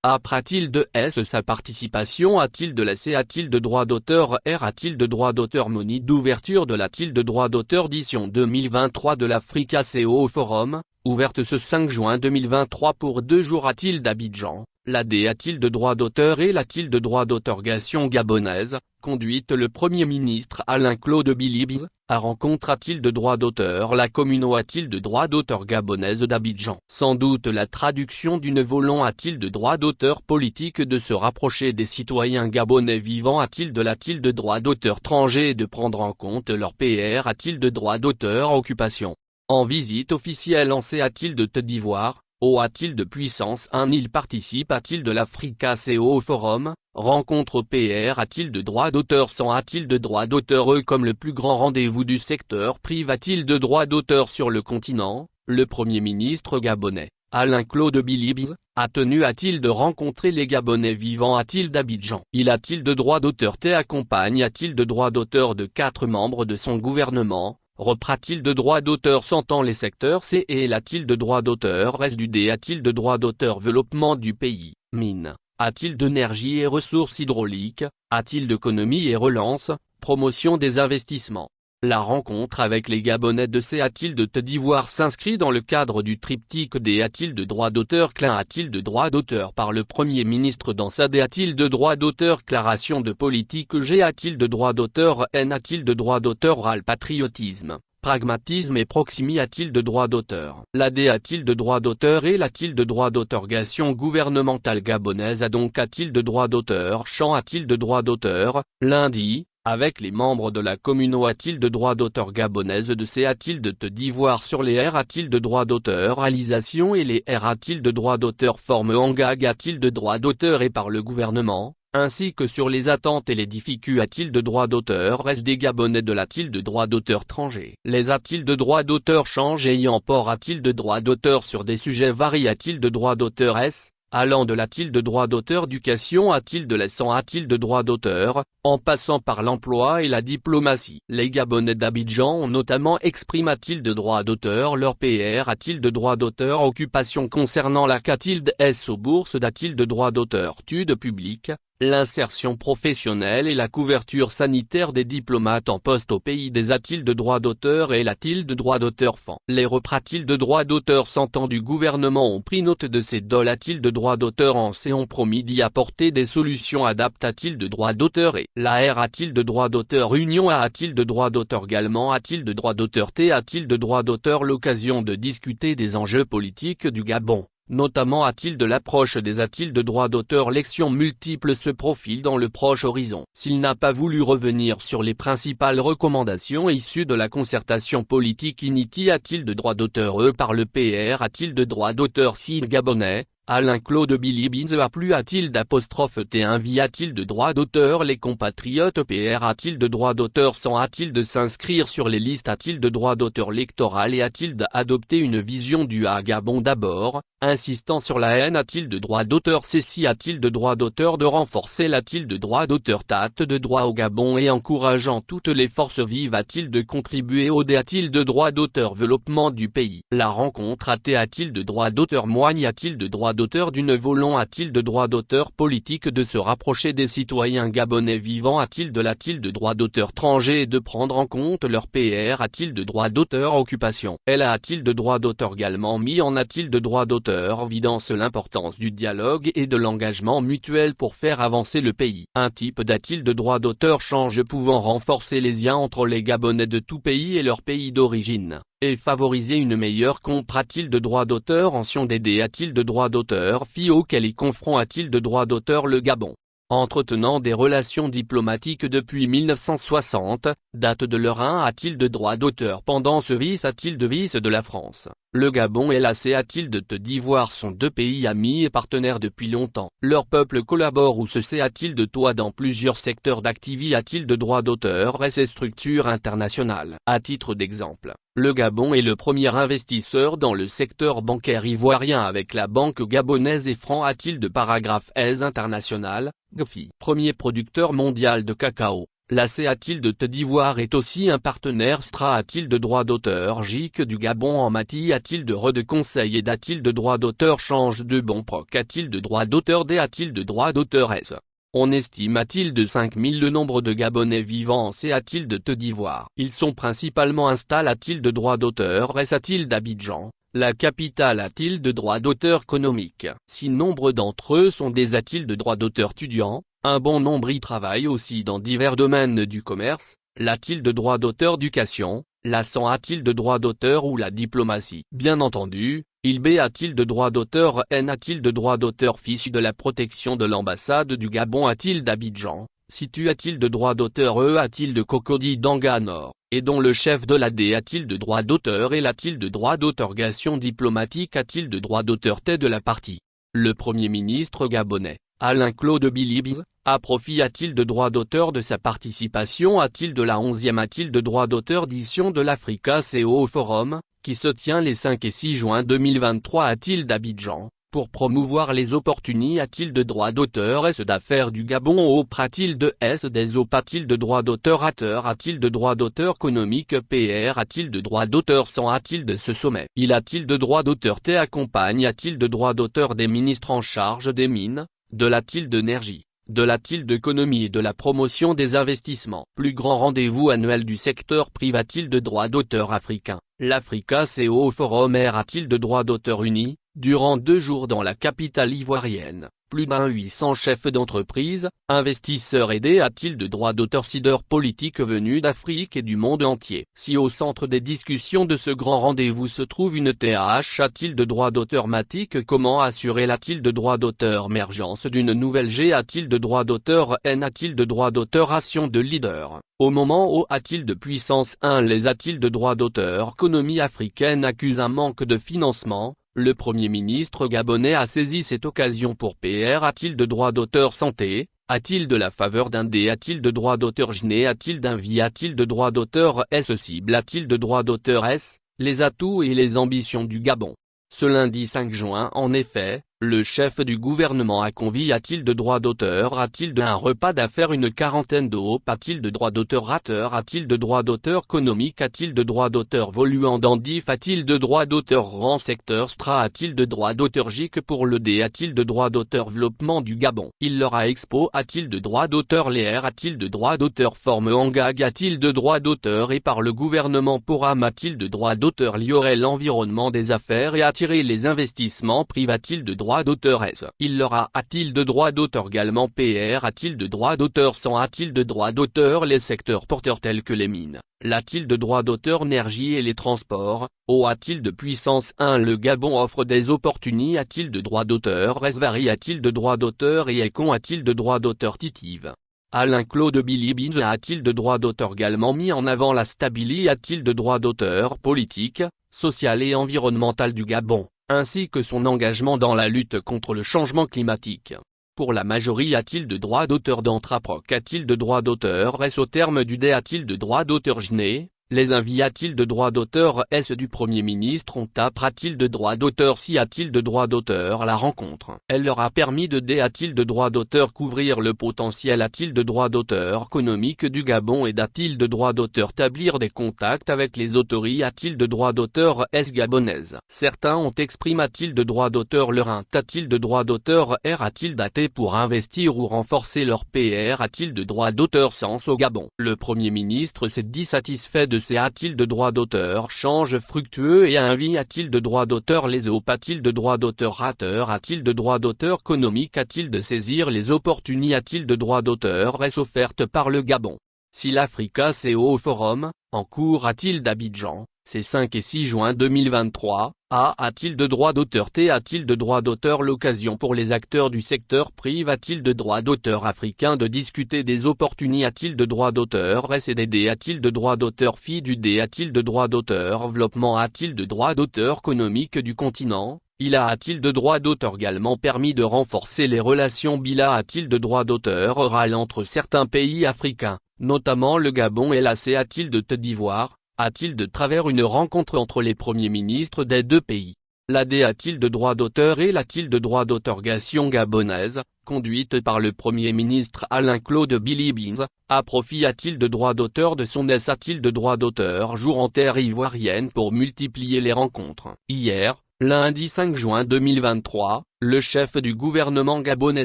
A-t-il de S sa participation A-t-il de la C A-t-il de droit d'auteur R A-t-il de droit d'auteur Moni d'ouverture de la-t-il de droit d'auteur édition 2023 de l'Africa CO Forum, ouverte ce 5 juin 2023 pour 2 jours A-t-il d'Abidjan, la D A-t-il de droit d'auteur et la-t-il de droit d'auteur gabonaise, conduite le Premier ministre Alain-Claude Bilibi, à rencontre A-t-il de droit d'auteur la commune A-t-il de droit d'auteur gabonaise d'Abidjan. Sans doute la traduction d'une volonté A-t-il de droit d'auteur politique de se rapprocher des citoyens gabonais vivant A-t-il de droit d'auteur étranger et de prendre en compte leur PR A-t-il de droit d'auteur occupation. En visite officielle en C A-t-il de Côte d'Ivoire, A-t-il de puissance 1 il participe A-t-il de l'Africa CO Forum, rencontre PR A-t-il de droit d'auteur sans A-t-il de droit d'auteur comme le plus grand rendez-vous du secteur privé A-t-il de droit d'auteur sur le continent, le Premier ministre gabonais, Alain-Claude Bilibi, a tenu A-t-il de rencontrer les Gabonais vivant A-t-il d'Abidjan. Il A-t-il de droit d'auteur accompagne A-t-il de droit d'auteur de 4 membres de son gouvernement, reprend-il de droit d'auteur s'entend les secteurs C et l'a-t-il de droit d'auteur reste du D A-t-il de droit d'auteur développement du pays, mine, a-t-il d'énergie et ressources hydrauliques, a-t-il d'économie et relance, promotion des investissements. La rencontre avec les Gabonais de C A-t-il de Côte d'Ivoire s'inscrit dans le cadre du triptyque D A-t-il de droit d'auteur Clin A-t-il de droit d'auteur par le Premier ministre dans sa D A-t-il de droit d'auteur déclaration de politique G A-t-il de droit d'auteur N A-t-il de droit d'auteur oral patriotisme, pragmatisme et proximité A-t-il de droit d'auteur. La D A-t-il de droit d'auteur et l'a-t-il de droit d'autorisation gouvernementale gabonaise a donc A-t-il de droit d'auteur champ A-t-il de droit d'auteur, lundi, avec les membres de la commune A-t-il de droit d'auteur gabonaise de C A-t-il de Côte d'Ivoire sur les R A-t-il de droit d'auteur réalisation et les R A-t-il de droit d'auteur forme en gag A-t-il de droit d'auteur et par le gouvernement, ainsi que sur les attentes et les difficultés A-t-il de droit d'auteur reste des Gabonais de l'a-t-il de droit d'auteur étranger. Les A-t-il de droit d'auteur changent ayant port A-t-il de droit d'auteur sur des sujets variés A-t-il de droit d'auteur S, allant de l'a-t-il de droit d'auteur éducation A-t-il de la sans A-t-il de droit d'auteur, en passant par l'emploi et la diplomatie. Les Gabonais d'Abidjan ont notamment exprimé A-t-il de droit d'auteur leur PR A-t-il de droit d'auteur occupation concernant la qu'a-t-il de S aux bourses d'A-t-il de droit d'auteur études publiques, l'insertion professionnelle et la couverture sanitaire des diplomates en poste au pays des A-t-il de droit d'auteur et l'a-t-il de droit d'auteur fan. Les reprat-il de droit d'auteur s'entend du gouvernement ont pris note de ces dols A-t-il de droit d'auteur en C ont promis d'y apporter des solutions adaptées A-t-il de droit d'auteur et la R A-t-il de droit d'auteur Union A-t-il de droit d'auteur également A-t-il de droit d'auteur T A-t-il de droit d'auteur l'occasion de discuter des enjeux politiques du Gabon. Notamment A-t-il de l'approche des A-t-il de droit d'auteur l'élection multiple se profile dans le proche horizon. S'il n'a pas voulu revenir sur les principales recommandations issues de la concertation politique initiée A-t-il de droit d'auteur par le PR A-t-il de droit d'auteur Cid Gabonais, Alain-Claude Bilibi a plus A-t-il d'apostrophe T a t-il de droit d'auteur les compatriotes PR A-t-il de droit d'auteur sans A-t-il de s'inscrire sur les listes A-t-il de droit d'auteur électoral et A-t-il d'adopter une vision du Gabon d'abord, insistant sur la haine A-t-il de droit d'auteur Ceci A-t-il de droit d'auteur de renforcer l'a-t-il de droit d'auteur Tat de droit au Gabon et encourageant toutes les forces vives A-t-il de contribuer au A-t-il de droit d'auteur développement du pays. La rencontre A-t-il de droit d'auteur moigne A-t-il de droit d'auteur d'une volonté A-t-il de droit d'auteur politique de se rapprocher des citoyens gabonais vivant A-t-il de droit d'auteur étranger et de prendre en compte leur PR A-t-il de droit d'auteur occupation. Elle A-t-il de droit d'auteur également mis en A-t-il de droit d'auteur évidence l'importance du dialogue et de l'engagement mutuel pour faire avancer le pays. Un type d'A-t-il de droit d'auteur change pouvant renforcer les liens entre les Gabonais de tout pays et leur pays d'origine, et favoriser une meilleure compréhension de droit d'auteur en d'aider A-t-il de droit d'auteur auquel y confront A-t-il de droit d'auteur le Gabon. Entretenant des relations diplomatiques depuis 1960, date de leur A-t-il de droit d'auteur pendant ce vice A-t-il de vice de la France. Le Gabon et la C A-t-il de Côte d'Ivoire sont deux pays amis et partenaires depuis longtemps. Leurs peuples collaborent ou se C A-t-il de toi dans plusieurs secteurs d'activité A-t-il de droit d'auteur et ses structures internationales. À titre d'exemple, le Gabon est le premier investisseur dans le secteur bancaire ivoirien avec la banque gabonaise et franc A-t-il de paragraphe S international, GFI. Premier producteur mondial de cacao. La CA-Côte d'Ivoire est aussi un partenaire de droit d'auteur JIC du Gabon en matière de conseil et de droit d'auteur change de bon proc de droit d'auteur de droit d'auteur S. On estime de 5000 le nombre de Gabonais vivant en CA-Côte d'Ivoire. Ils sont principalement installés de droit d'auteur S d'Abidjan, la capitale de droit d'auteur économique. Si nombre d'entre eux sont des de droit d'auteur étudiants, un bon nombre y travaillent aussi dans divers domaines du commerce, de droit d'auteur éducation, la de droit d'auteur ou la diplomatie. Bien entendu, il de droit d'auteur N de droit d'auteur fils de la protection de l'ambassade du Gabon d'Abidjan, situ de droit d'auteur E de Cocody d'Anga Nord, et dont le chef de la D de droit d'auteur et de droit d'autorgation diplomatique de droit d'auteur T de la partie. Le Premier ministre gabonais, Alain-Claude Bilibis, a profit de droit d'auteur de sa participation de la 11e de droit d'auteur édition de l'Africa CO Forum, qui se tient les 5 et 6 juin 2023 d'Abidjan, pour promouvoir les opportunités de droit d'auteur S d'affaires du Gabon auprès de S des de droit d'auteur de droit d'auteur économique PR de droit d'auteur sans de ce sommet. Il de droit d'auteur T accompagne de droit d'auteur des ministres en charge des mines, de la d'énergie, de la d'économie et de la promotion des investissements. Plus grand rendez-vous annuel du secteur privé de droit d'auteur africain, l'Africa CO Forum R de droit d'auteur uni, durant 2 jours dans la capitale ivoirienne. Plus d'un 800 chefs d'entreprise, investisseurs et de droit d'auteur leaders politiques venus d'Afrique et du monde entier. Si au centre des discussions de ce grand rendez-vous se trouve une TH de droit d'auteur matique, comment assurer de droit d'auteur émergence d'une nouvelle G de droit d'auteur N de droit d'auteur ration de leader. Au moment où de puissance 1 les de droit d'auteur économie africaine accusent un manque de financement, le Premier ministre gabonais a saisi cette occasion pour PR de droit d'auteur santé, de la faveur d'un D de droit d'auteur GNE d'un vie de droit d'auteur S cible de droit d'auteur S, les atouts et les ambitions du Gabon. Ce lundi 5 juin en effet, le chef du gouvernement a convié de droit d'auteur un repas d'affaires une quarantaine de hauts de droit d'auteur rateurs de droit d'auteur économique de droit d'auteur voluant dandif de droit d'auteur rang secteur stra de droit d'auteur JIC pour le D de droit d'auteur développement du Gabon. Il leur a expo de droit d'auteur les R de droit d'auteur forme engag de droit d'auteur et par le gouvernement pour am de droit d'auteur liorer l'environnement des affaires et attirer les investissements privés de droit d'auteur S. Il leur a de droit d'auteur également PR de droit d'auteur sans de droit d'auteur les secteurs porteurs tels que les mines, de droit d'auteur énergie et les transports, au de puissance 1 le Gabon offre des opportunités de droit d'auteur S varie de droit d'auteur et Econ de droit d'auteur titive. Alain-Claude Bilibis a de droit d'auteur également mis en avant la stabilité de droit d'auteur politique, social et environnemental du Gabon, ainsi que son engagement dans la lutte contre le changement climatique. Pour la majorité de droit d'auteur d'Entraproc de droit d'auteur S au terme du D de droit d'auteur GNE, les envies de droit d'auteur S du Premier ministre ont de droit d'auteur si de droit d'auteur la rencontre. Elle leur a permis de D de droit d'auteur couvrir le potentiel de droit d'auteur économique du Gabon et de droit d'auteur établir des contacts avec les autorités de droit d'auteur S gabonaises. Certains ont exprimé de droit d'auteur leur de droit d'auteur R daté pour investir ou renforcer leur PR de droit d'auteur sens au Gabon. Le Premier ministre s'est dit satisfait de ces de droit d'auteur change fructueux et invite de droit d'auteur les de droit d'auteur rateurs de droit d'auteur économique de saisir les opportunités de droit d'auteur S offertes par le Gabon. Si l'Africa CO Forum, en cours d'Abidjan, c'est 5 et 6 juin 2023, a-t-il de droit d'auteur T-a-t-il de droit d'auteur l'occasion pour les acteurs du secteur privé de droit d'auteur africain de discuter des opportunités de droit d'auteur S et des D-a-t-il de droit d'auteur FI du D-a-t-il de droit d'auteur développement a-t-il de droit d'auteur économique du continent, il a-t-il de droit d'auteur également permis de renforcer les relations bilatérales de droit d'auteur oral entre certains pays africains, notamment le Gabon et la CA-t-il de Côte d'Ivoire, a-t-il de travers une rencontre entre les premiers ministres des deux pays. l'AD a-t-il de droit d'auteur et la-t-il de droit d'auteur-gation gabonaise, conduite par le Premier ministre Alain-Claude Bilibine, à profit a-t-il de droit d'auteur de son S a-t-il de droit d'auteur jour en terre ivoirienne pour multiplier les rencontres. Hier, lundi 5 juin 2023, le chef du gouvernement gabonais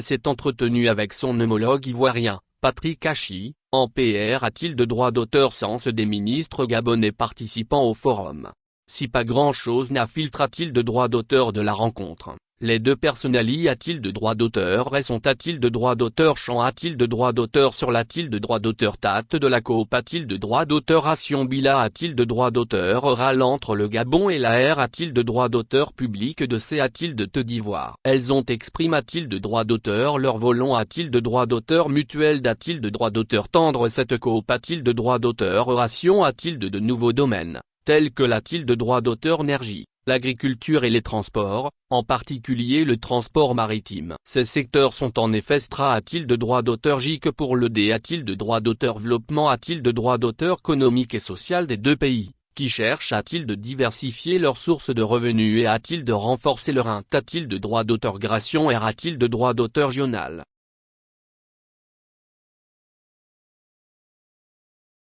s'est entretenu avec son homologue ivoirien, Patrick Hachi, en PR a-t-il de droit d'auteur sens des ministres gabonais participant au forum. Si pas grand-chose n'infiltre a-t-il de droit d'auteur de la rencontre. Les deux personnalités a-t-il de droit d'auteur et sont a-t-il de droit d'auteur chant a-t-il de droit d'auteur sur l'a-t-il de droit d'auteur tate de la coop a-t-il de droit d'auteur ration bila a-t-il de droit d'auteur oral entre le Gabon et la R a-t-il de droit d'auteur public de C a-t-il de Côte d'Ivoire. Elles ont exprimé a-t-il de droit d'auteur leur volant a-t-il de droit d'auteur mutuel d'a-t-il de droit d'auteur tendre cette coop a-t-il de droit d'auteur ration a-t-il de nouveaux domaines, tels que l'a-t-il de droit d'auteur énergie, l'agriculture et les transports, en particulier le transport maritime. Ces secteurs sont en effet stra a-t-il de droit d'auteur J que pour le D a-t-il de droit d'auteur développement a-t-il de droit d'auteur économique et social des deux pays, qui cherchent a-t-il de diversifier leurs sources de revenus et a-t-il de renforcer leur a-t-il de droit d'auteur gration R a-t-il de droit d'auteur régional.